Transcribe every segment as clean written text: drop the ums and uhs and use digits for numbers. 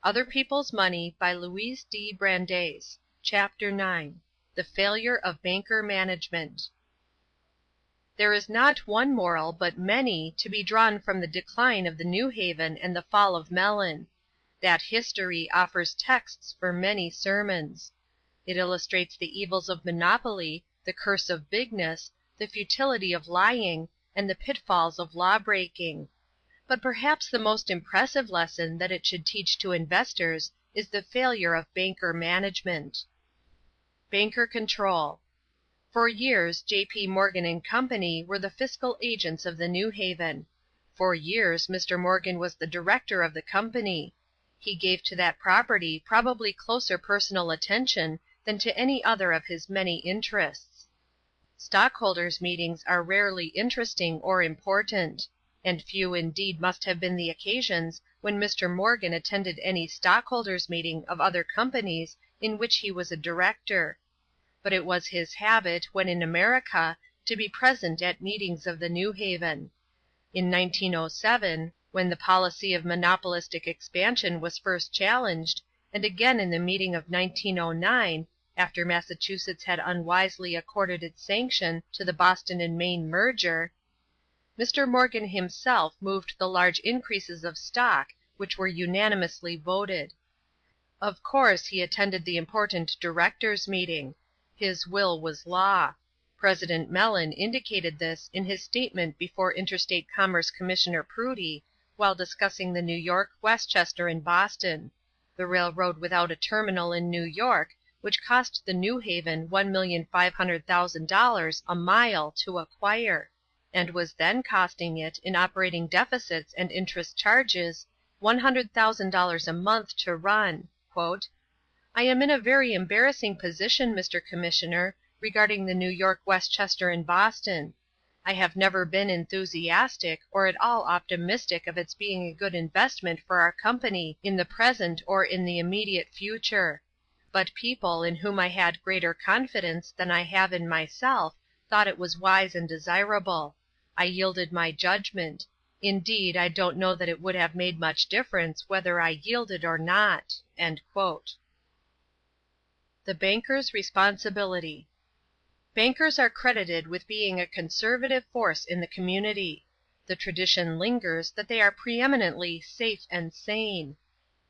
Other People's Money by Louise D. Brandeis. Chapter 9. The Failure of Banker Management. There is not one moral, but many, to be drawn from the decline of the New Haven and the fall of Mellon. That history offers texts for many sermons. It illustrates the evils of monopoly, the curse of bigness, the futility of lying, and the pitfalls of law-breaking. But perhaps the most impressive lesson that it should teach to investors is the failure of banker management. Banker Control. For years J.P. Morgan & Company were the fiscal agents of the New Haven. For years Mr. Morgan was the director of the company. He gave to that property probably closer personal attention than to any other of his many interests. Stockholders' meetings are rarely interesting or important, and few indeed must have been the occasions when Mr. Morgan attended any stockholders' meeting of other companies in which he was a director. But it was his habit, when in America, to be present at meetings of the New Haven. In 1907, when the policy of monopolistic expansion was first challenged, and again in the meeting of 1909, after Massachusetts had unwisely accorded its sanction to the Boston and Maine merger, Mr. Morgan himself moved the large increases of stock which were unanimously voted. Of course he attended the important directors' meeting. His will was law. President Mellon indicated this in his statement before Interstate Commerce Commissioner Prudy while discussing the New York, Westchester and Boston, the railroad without a terminal in New York, which cost the New Haven $1,500,000 a mile to acquire, and was then costing it, in operating deficits and interest charges, $100,000 a month to run. I am in a very embarrassing position, Mr. Commissioner, regarding the New York, Westchester and Boston. I have never been enthusiastic or at all optimistic of its being a good investment for our company in the present or in the immediate future. But people in whom I had greater confidence than I have in myself thought it was wise and desirable. I yielded my judgment. Indeed, I don't know that it would have made much difference whether I yielded or not." The Banker's Responsibility. Bankers are credited with being a conservative force in the community. The tradition lingers that they are preeminently safe and sane.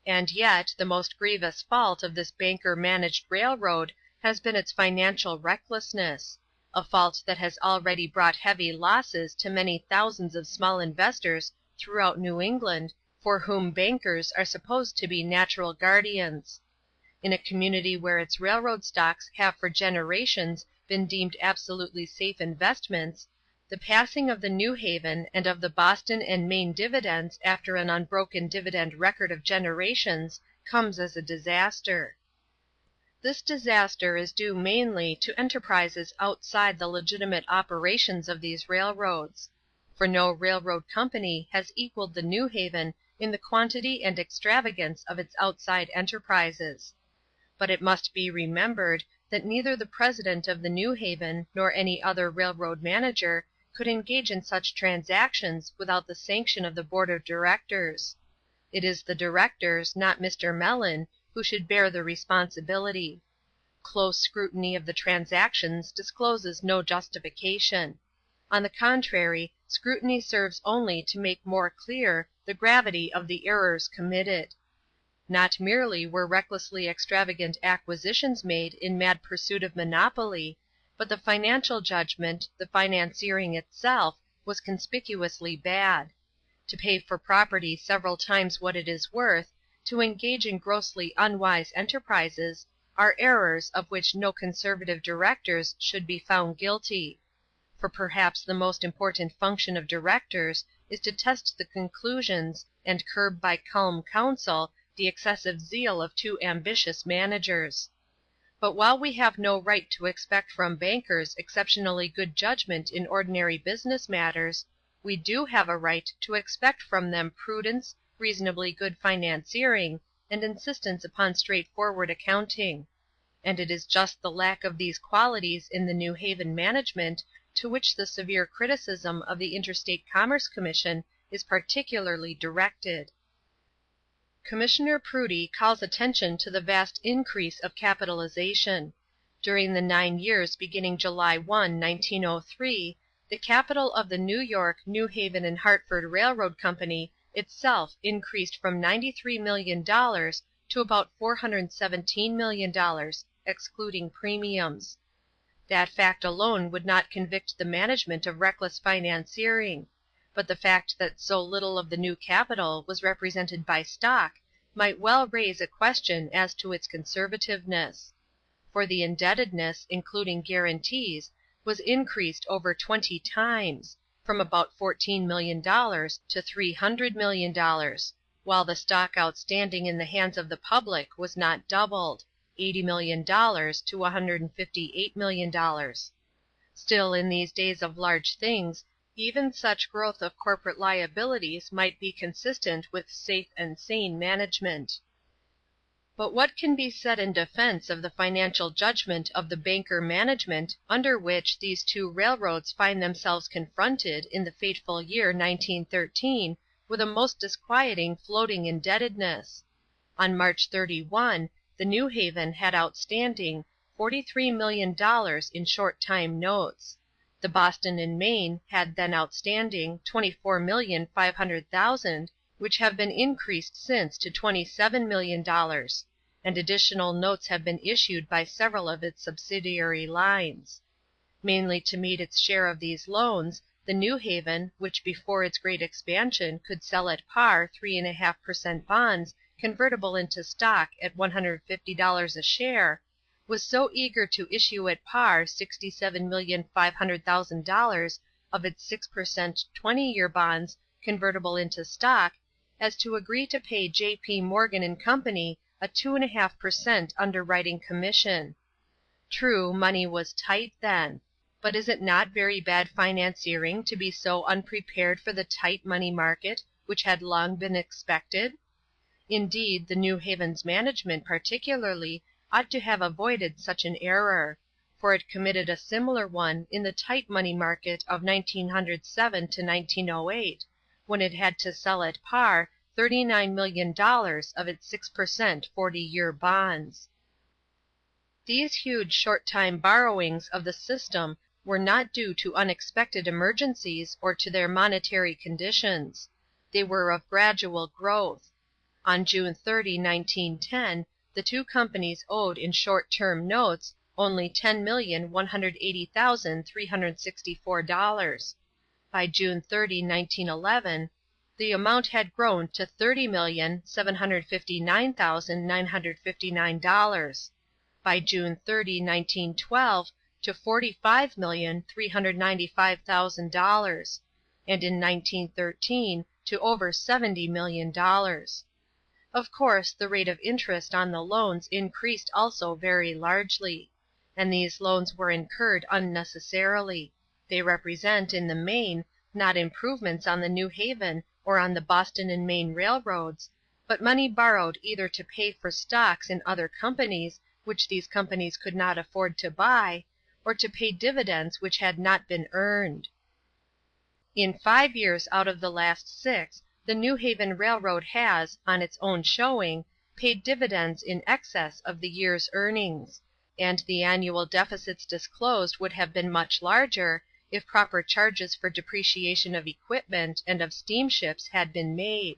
And yet the most grievous fault of this banker-managed railroad has been its financial recklessness, a fault that has already brought heavy losses to many thousands of small investors throughout New England, for whom bankers are supposed to be natural guardians. In a community where its railroad stocks have for generations been deemed absolutely safe investments, the passing of the New Haven and of the Boston and Maine dividends after an unbroken dividend record of generations comes as a disaster. This disaster is due mainly to enterprises outside the legitimate operations of these railroads, for no railroad company has equaled the New Haven in the quantity and extravagance of its outside enterprises. But it must be remembered that neither the president of the New Haven nor any other railroad manager could engage in such transactions without the sanction of the board of directors. It is the directors, not Mr. Mellon, who should bear the responsibility. Close scrutiny of the transactions discloses no justification. On the contrary, scrutiny serves only to make more clear the gravity of the errors committed. Not merely were recklessly extravagant acquisitions made in mad pursuit of monopoly, but the financial judgment, the financiering itself, was conspicuously bad. To pay for property several times what it is worth, to engage in grossly unwise enterprises, are errors of which no conservative directors should be found guilty. For perhaps the most important function of directors is to test the conclusions and curb by calm counsel the excessive zeal of too ambitious managers. But while we have no right to expect from bankers exceptionally good judgment in ordinary business matters, we do have a right to expect from them prudence, reasonably good financiering, and insistence upon straightforward accounting. And it is just the lack of these qualities in the New Haven management to which the severe criticism of the Interstate Commerce Commission is particularly directed. Commissioner Prudy calls attention to the vast increase of capitalization. During the 9 years beginning July 1, 1903, the capital of the New York, New Haven and Hartford Railroad Company itself increased from $93 million to about $417 million, excluding premiums. That fact alone would not convict the management of reckless financiering, but the fact that so little of the new capital was represented by stock might well raise a question as to its conservativeness. For the indebtedness, including guarantees, was increased over 20 times, from about $14 million to $300 million, while the stock outstanding in the hands of the public was not doubled, $80 million to $158 million. Still, in these days of large things, even such growth of corporate liabilities might be consistent with safe and sane management. But what can be said in defense of the financial judgment of the banker management under which these two railroads find themselves confronted in the fateful year 1913 with a most disquieting floating indebtedness? On March 31, the New Haven had outstanding $43 million in short-time notes. The Boston and Maine had then outstanding $24,500,000, which have been increased since to $27 million, and additional notes have been issued by several of its subsidiary lines. Mainly to meet its share of these loans, the New Haven, which before its great expansion could sell at par 3.5% bonds convertible into stock at $150 a share, was so eager to issue at par $67,500,000 of its 6% 20-year bonds convertible into stock as to agree to pay J.P. Morgan & Company a 2.5% underwriting commission. True, money was tight then, but is it not very bad financiering to be so unprepared for the tight money market which had long been expected? Indeed, the New Haven's management particularly ought to have avoided such an error, for it committed a similar one in the tight money market of 1907 to 1908, when it had to sell at par $39 million of its 6% 40-year bonds. These huge short-time borrowings of the system were not due to unexpected emergencies or to their monetary conditions. They were of gradual growth. On June 30, 1910, the two companies owed in short-term notes only $10,180,364. By June 30, 1911, the amount had grown to $30,759,959. By June 30, 1912, to $45,395,000, and in 1913 to over $70 million. Of course, the rate of interest on the loans increased also very largely, and these loans were incurred unnecessarily. They represent, in the main, not improvements on the New Haven or on the Boston and Maine railroads, but money borrowed either to pay for stocks in other companies which these companies could not afford to buy, or to pay dividends which had not been earned. In 5 years out of the last 6, the New Haven Railroad has, on its own showing, paid dividends in excess of the year's earnings, and the annual deficits disclosed would have been much larger if proper charges for depreciation of equipment and of steamships had been made.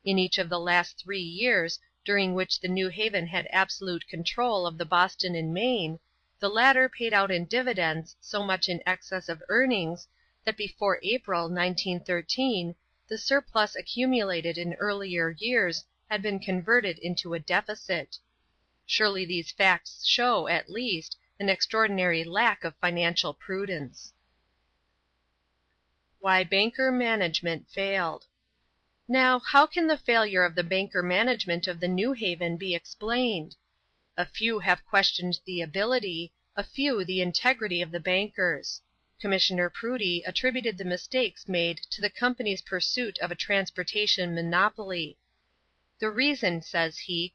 In each of the last 3 years, during which the New Haven had absolute control of the Boston and Maine, the latter paid out in dividends so much in excess of earnings that before April, 1913, the surplus accumulated in earlier years had been converted into a deficit. Surely these facts show, at least, an extraordinary lack of financial prudence. Why banker management failed. Now, how can the failure of the banker management of the New Haven be explained? A few have questioned the ability, a few the integrity of the bankers. Commissioner Prudy attributed the mistakes made to the company's pursuit of a transportation monopoly. The reason, says he,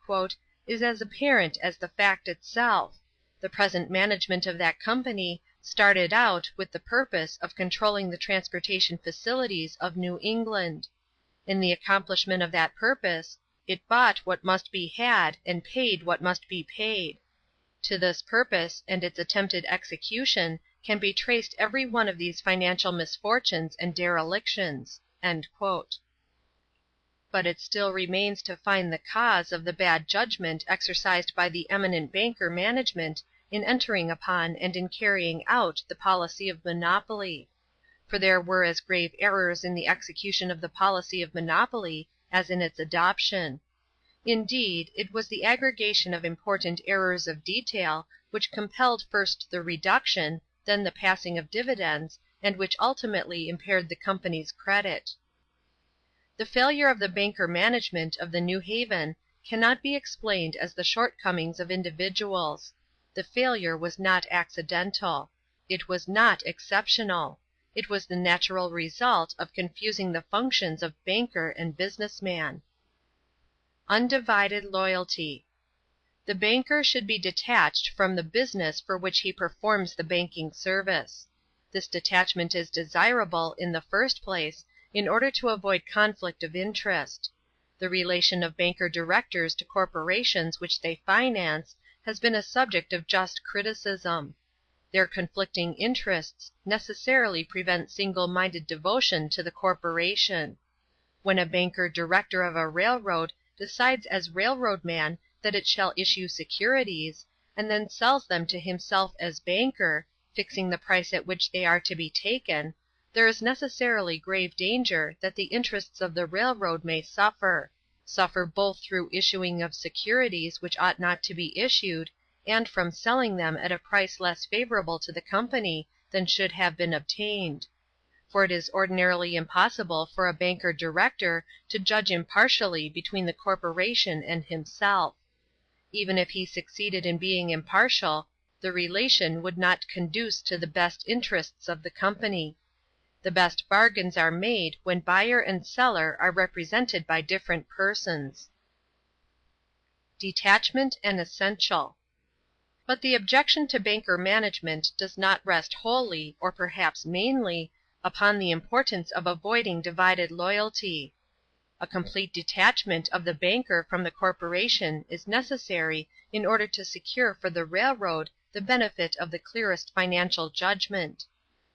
"is as apparent as the fact itself. The present management of that company started out with the purpose of controlling the transportation facilities of New England. In the accomplishment of that purpose, It bought what must be had and paid what must be paid. To this purpose and its attempted execution can be traced every one of these financial misfortunes and derelictions." But it still remains to find the cause of the bad judgment exercised by the eminent banker management in entering upon and in carrying out the policy of monopoly. For there were as grave errors in the execution of the policy of monopoly as in its adoption. Indeed, it was the aggregation of important errors of detail which compelled first the reduction, then the passing of dividends, and which ultimately impaired the company's credit. The failure of the banker management of the New Haven cannot be explained as the shortcomings of individuals. The failure was not accidental. It was not exceptional. It was the natural result of confusing the functions of banker and businessman. Undivided loyalty. The banker should be detached from the business for which he performs the banking service. This detachment is desirable, in the first place, in order to avoid conflict of interest. The relation of banker directors to corporations which they finance has been a subject of just criticism. Their conflicting interests necessarily prevent single-minded devotion to the corporation. When a banker director of a railroad decides as railroad man that it shall issue securities, and then sells them to himself as banker, fixing the price at which they are to be taken, there is necessarily grave danger that the interests of the railroad may suffer both through issuing of securities which ought not to be issued, and from selling them at a price less favorable to the company than should have been obtained. For it is ordinarily impossible for a banker director to judge impartially between the corporation and himself. Even if he succeeded in being impartial, the relation would not conduce to the best interests of the company. The best bargains are made when buyer and seller are represented by different persons. Detachment an essential. But the objection to banker management does not rest wholly, or perhaps mainly, upon the importance of avoiding divided loyalty. A complete detachment of the banker from the corporation is necessary in order to secure for the railroad the benefit of the clearest financial judgment.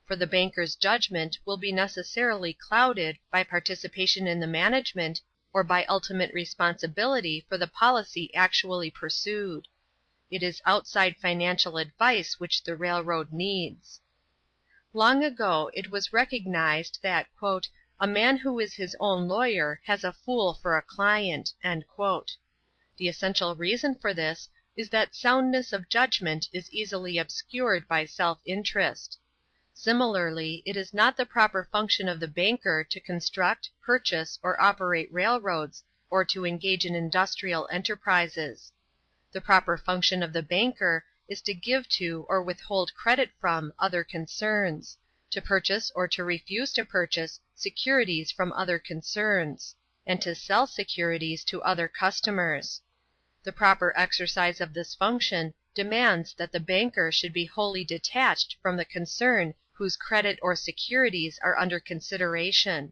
For the banker's judgment will be necessarily clouded by participation in the management or by ultimate responsibility for the policy actually pursued. It is outside financial advice which the railroad needs. Long ago it was recognized that "a man who is his own lawyer has a fool for a client." The essential reason for this is that soundness of judgment is easily obscured by self-interest. Similarly, it is not the proper function of the banker to construct, purchase, or operate railroads, or to engage in industrial enterprises. The proper function of the banker is to give to or withhold credit from other concerns, to purchase or to refuse to purchase securities from other concerns, and to sell securities to other customers. The proper exercise of this function demands that the banker should be wholly detached from the concern whose credit or securities are under consideration.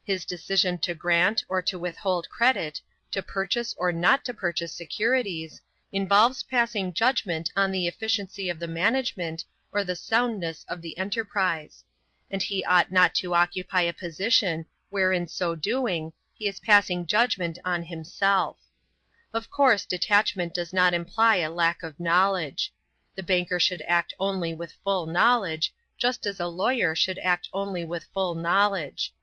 His decision to grant or to withhold credit, to purchase or not to purchase securities, involves passing judgment on the efficiency of the management or the soundness of the enterprise, and he ought not to occupy a position where in so doing he is passing judgment on himself. Of course, detachment does not imply a lack of knowledge. The banker should act only with full knowledge, just as a lawyer should act only with full knowledge.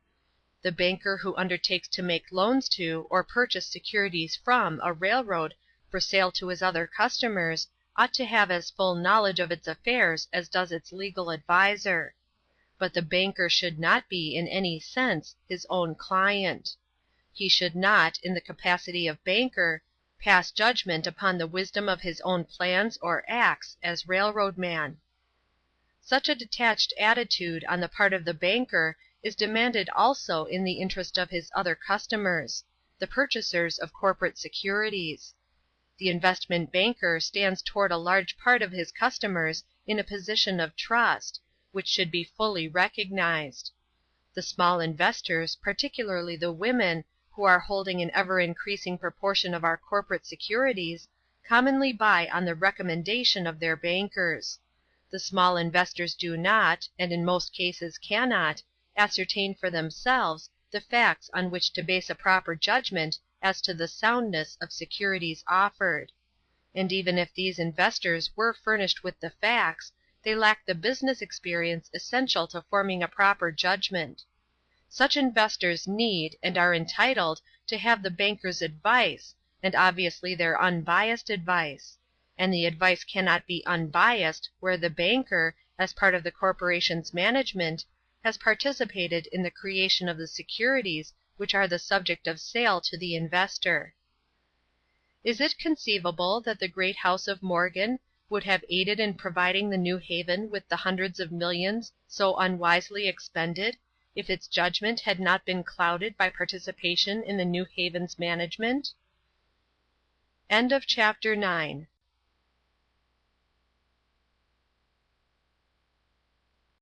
The banker who undertakes to make loans to or purchase securities from a railroad for sale to his other customers ought to have as full knowledge of its affairs as does its legal adviser. But the banker should not be, in any sense, his own client. He should not, in the capacity of banker, pass judgment upon the wisdom of his own plans or acts as railroad man. Such a detached attitude on the part of the banker is demanded also in the interest of his other customers, the purchasers of corporate securities. The investment banker stands toward a large part of his customers in a position of trust, which should be fully recognized. The small investors, particularly the women, who are holding an ever-increasing proportion of our corporate securities, commonly buy on the recommendation of their bankers. The small investors do not, and in most cases cannot, ascertain for themselves the facts on which to base a proper judgment as to the soundness of securities offered. And even if these investors were furnished with the facts, they lack the business experience essential to forming a proper judgment. Such investors need, and are entitled, to have the banker's advice, and obviously their unbiased advice. And the advice cannot be unbiased where the banker, as part of the corporation's management, has participated in the creation of the securities which are the subject of sale to the investor. Is it conceivable that the great house of Morgan would have aided in providing the New Haven with the hundreds of millions so unwisely expended, if its judgment had not been clouded by participation in the New Haven's management? End of chapter 9.